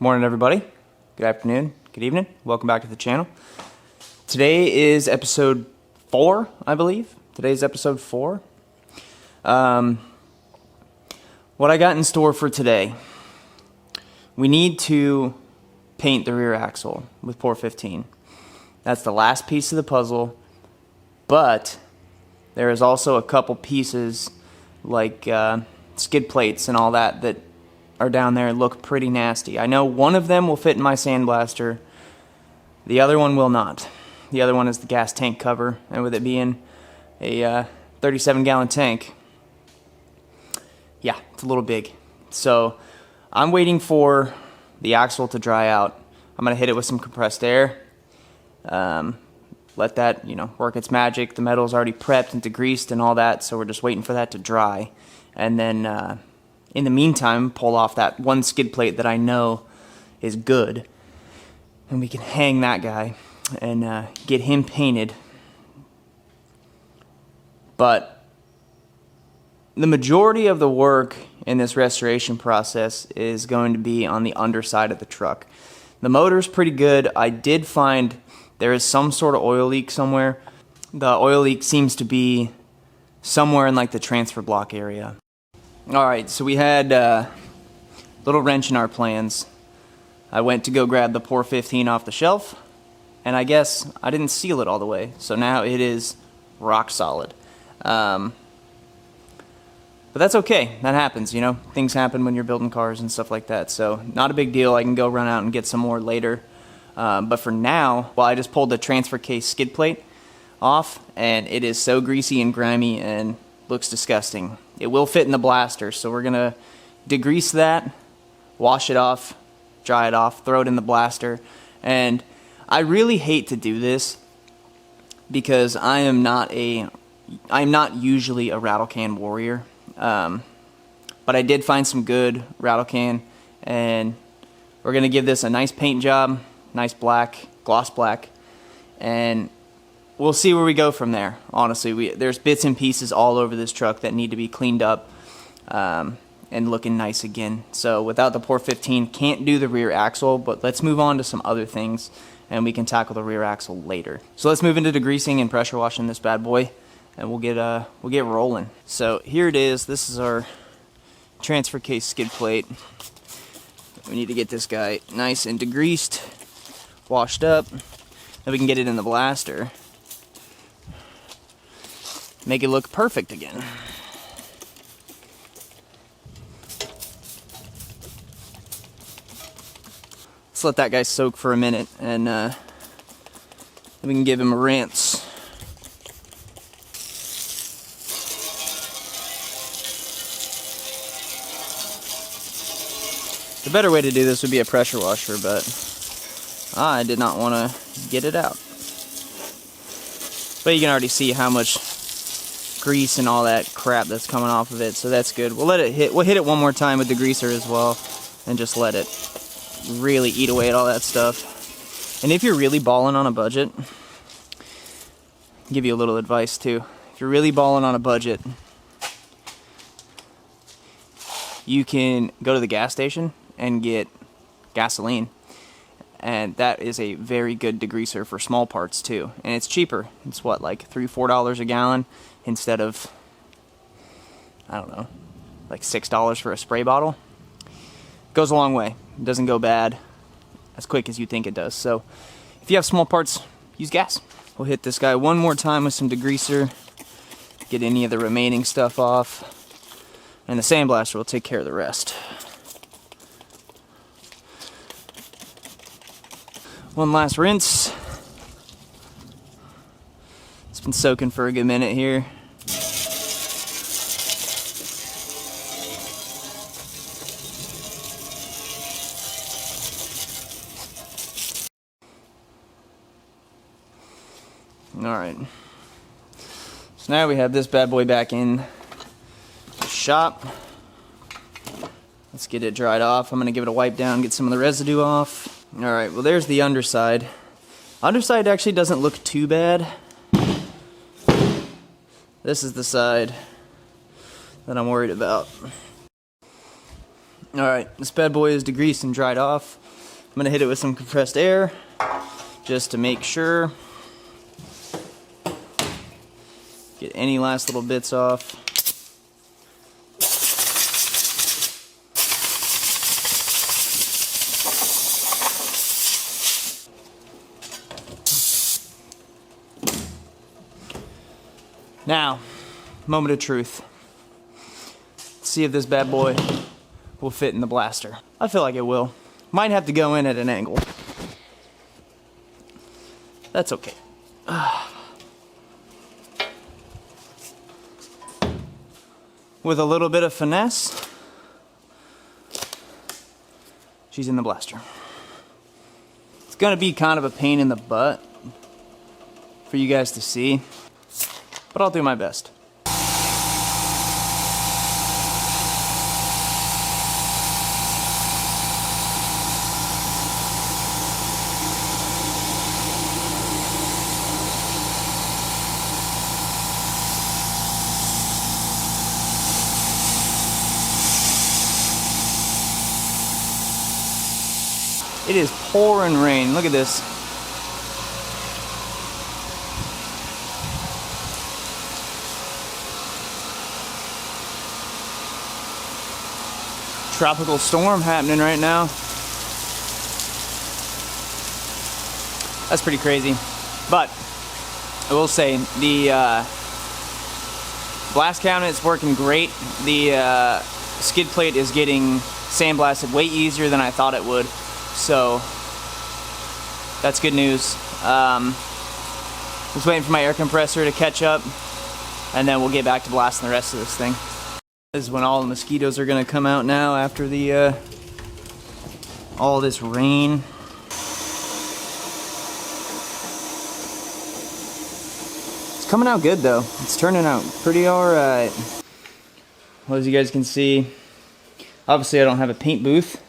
Morning everybody, good afternoon, good evening, welcome back to the channel. Today is episode 4, I believe. Today's episode 4. What I got in store for today, we need to paint the rear axle with Pour 15. That's the last piece of the puzzle, but there is also a couple pieces like skid plates and all that are down there and look pretty nasty. I know one of them will fit in my sandblaster, the other one will not. The other one is the gas tank cover, and with it being a 37-gallon tank, yeah, it's a little big. So I'm waiting for the axle to dry out. I'm gonna hit it with some compressed air, let that work its magic. The metal's already prepped and degreased and all that, so we're just waiting for that to dry, and then in the meantime, pull off that one skid plate that I know is good, and we can hang that guy and get him painted. But the majority of the work in this restoration process is going to be on the underside of the truck. The motor's pretty good. I did find there is some sort of oil leak somewhere. The oil leak seems to be somewhere in like the transfer block area. Alright, so we had a little wrench in our plans. I went to go grab the Pour 15 off the shelf, and I guess I didn't seal it all the way, so now it is rock solid. But that's okay, that happens, things happen when you're building cars and stuff like that, so not a big deal. I can go run out and get some more later. But for now, well, I just pulled the transfer case skid plate off, and it is so greasy and grimy and looks disgusting. It will fit in the blaster, so we're gonna degrease that, wash it off, dry it off, throw it in the blaster. And I really hate to do this because I'm not usually a rattle can warrior, but I did find some good rattle can, and we're gonna give this a nice paint job, nice black, gloss black, and we'll see where we go from there. Honestly, there's bits and pieces all over this truck that need to be cleaned up and looking nice again. So without the Pour 15, can't do the rear axle, but let's move on to some other things and we can tackle the rear axle later. So let's move into degreasing and pressure washing this bad boy, and we'll get rolling. So here it is. This is our transfer case skid plate. We need to get this guy nice and degreased, washed up, then we can get it in the blaster. Make it look perfect again. Let's let that guy soak for a minute, and then we can give him a rinse. The better way to do this would be a pressure washer, but I did not want to get it out. But you can already see how much grease and all that crap that's coming off of it, so that's good. We'll let it hit. We'll hit it one more time with the greaser as well, and just let it really eat away at all that stuff. And if you're really balling on a budget, I'll give you a little advice too. If you're really balling on a budget, you can go to the gas station and get gasoline, and that is a very good degreaser for small parts too, and it's cheaper. It's what, like $3-4 a gallon instead of, I don't know, like $6 for a spray bottle. Goes a long way. It doesn't go bad as quick as you think it does. So if you have small parts, use gas. We'll hit this guy one more time with some degreaser, get any of the remaining stuff off, and the sandblaster will take care of the rest. One last rinse. It's been soaking for a good minute here. Alright. So now we have this bad boy back in the shop. Let's get it dried off. I'm going to give it a wipe down, get some of the residue off. Alright, well there's the underside. Underside actually doesn't look too bad. This is the side that I'm worried about. All right, this bad boy is degreased and dried off. I'm gonna hit it with some compressed air just to make sure. Get any last little bits off. Now, moment of truth. Let's see if this bad boy will fit in the blaster. I feel like it will. Might have to go in at an angle. That's okay. With a little bit of finesse, she's in the blaster. It's gonna be kind of a pain in the butt for you guys to see, but I'll do my best. It is pouring rain. Look at this. Tropical storm happening right now. That's pretty crazy. But I will say the blast cabinet's working great. The skid plate is getting sandblasted way easier than I thought it would. So that's good news. Just waiting for my air compressor to catch up, and then we'll get back to blasting the rest of this thing. This is when all the mosquitoes are gonna come out now after the all this rain. It's coming out good though. It's turning out pretty alright. Well, as you guys can see, obviously I don't have a paint booth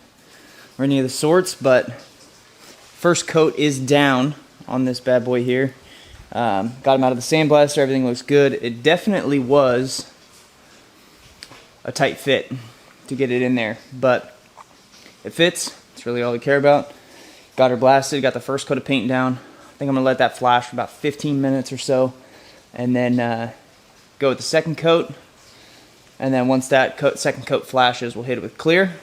or any of the sorts, but first coat is down on this bad boy here. Got him out of the sandblaster, everything looks good. It definitely was a tight fit to get it in there, but it fits. It's really all we care about. Got her blasted, got the first coat of paint down. I think I'm gonna let that flash for about 15 minutes or so, and then go with the second coat. And then once that second coat flashes, we'll hit it with clear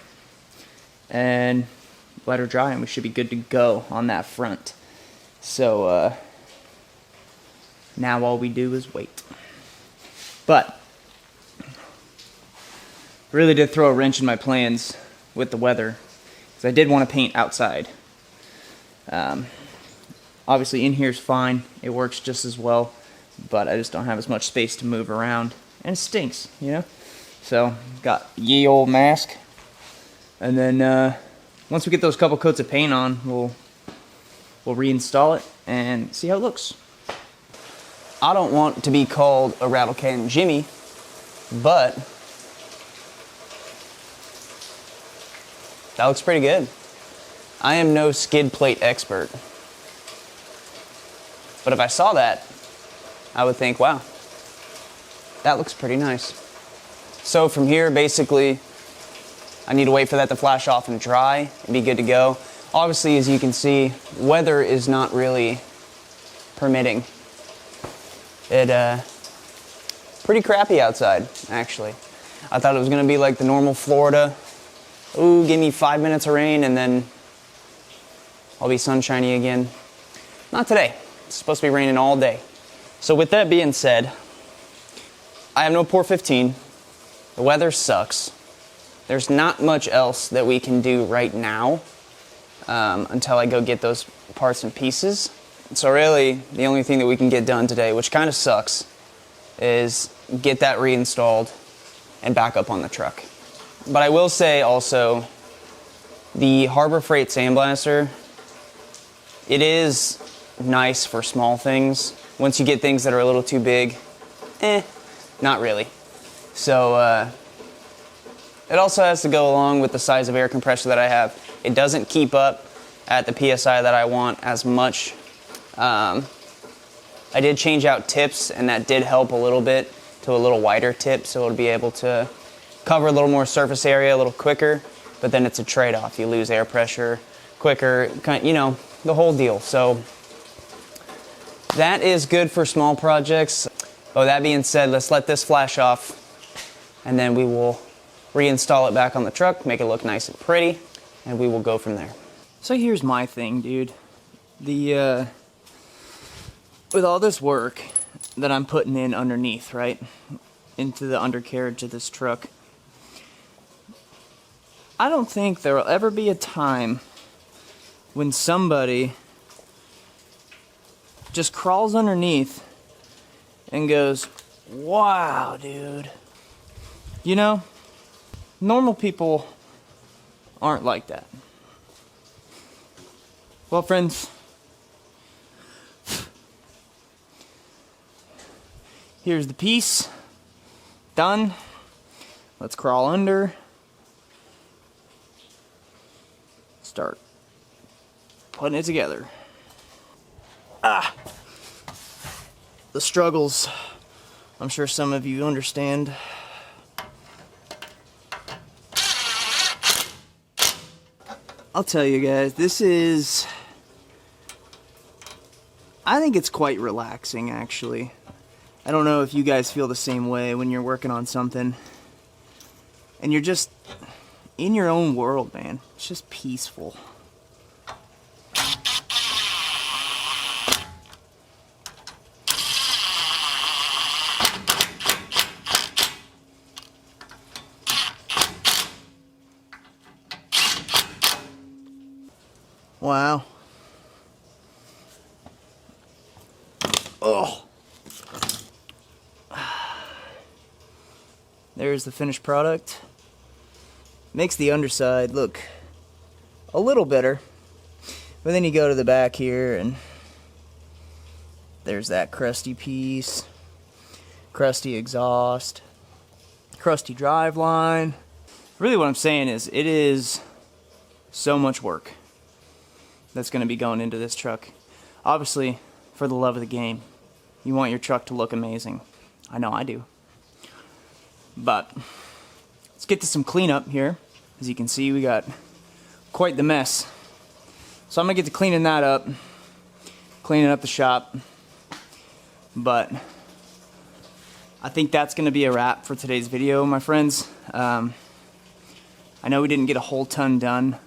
and let her dry, and we should be good to go on that front. So now all we do is wait. But really did throw a wrench in my plans with the weather, because I did want to paint outside. Obviously in here is fine, it works just as well, but I just don't have as much space to move around, and it stinks, you know. So got ye old mask. And then once we get those couple coats of paint on, we'll reinstall it and see how it looks. I don't want to be called a rattle can Jimmy, but that looks pretty good. I am no skid plate expert, but if I saw that, I would think, wow, that looks pretty nice. So from here, basically, I need to wait for that to flash off and dry and be good to go. Obviously, as you can see, weather is not really permitting. Pretty crappy outside, actually. I thought it was gonna be like the normal Florida. Ooh, give me 5 minutes of rain and then I'll be sunshiny again. Not today. It's supposed to be raining all day. So with that being said, I have no Pour 15. The weather sucks. There's not much else that we can do right now until I go get those parts and pieces. So really, the only thing that we can get done today, which kind of sucks, is get that reinstalled and back up on the truck. But I will say also, the Harbor Freight sandblaster, it is nice for small things. Once you get things that are a little too big, not really. So it also has to go along with the size of air compressor that I have. It doesn't keep up at the PSI that I want as much. I did change out tips, and that did help a little bit to a little wider tip, so it'll be able to cover a little more surface area a little quicker. but then it's a trade-off. You lose air pressure quicker, you know, the whole deal. So that is good for small projects. Oh, that being said, let's let this flash off, and then we will reinstall it back on the truck, make it look nice and pretty, and we will go from there. So here's my thing, dude. With all this work that I'm putting in underneath, right, into the undercarriage of this truck, I don't think there will ever be a time when somebody just crawls underneath and goes, wow, dude. You know, normal people aren't like that. Well, friends, here's the piece. Done. Let's crawl under. Start putting it together. The struggles, I'm sure some of you understand. I'll tell you guys, I think it's quite relaxing, actually. I don't know if you guys feel the same way when you're working on something and you're just in your own world, man. It's just peaceful. Wow. Oh. There's the finished product. Makes the underside look a little better. But then you go to the back here and there's that crusty piece. Crusty exhaust. Crusty drive line. Really what I'm saying is it is so much work that's going to be going into this truck. Obviously, for the love of the game, you want your truck to look amazing. I know I do. But let's get to some cleanup here. As you can see, we got quite the mess. So I'm going to get to cleaning that up, cleaning up the shop. But I think that's going to be a wrap for today's video, my friends. I know we didn't get a whole ton done,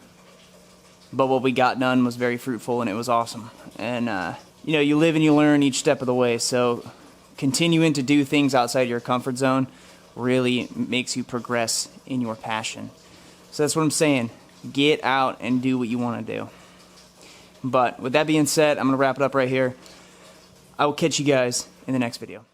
but what we got done was very fruitful and it was awesome. And you know, you live and you learn each step of the way, so continuing to do things outside your comfort zone really makes you progress in your passion. So that's what I'm saying. Get out and do what you want to do. But with that being said, I'm going to wrap it up right here. I will catch you guys in the next video.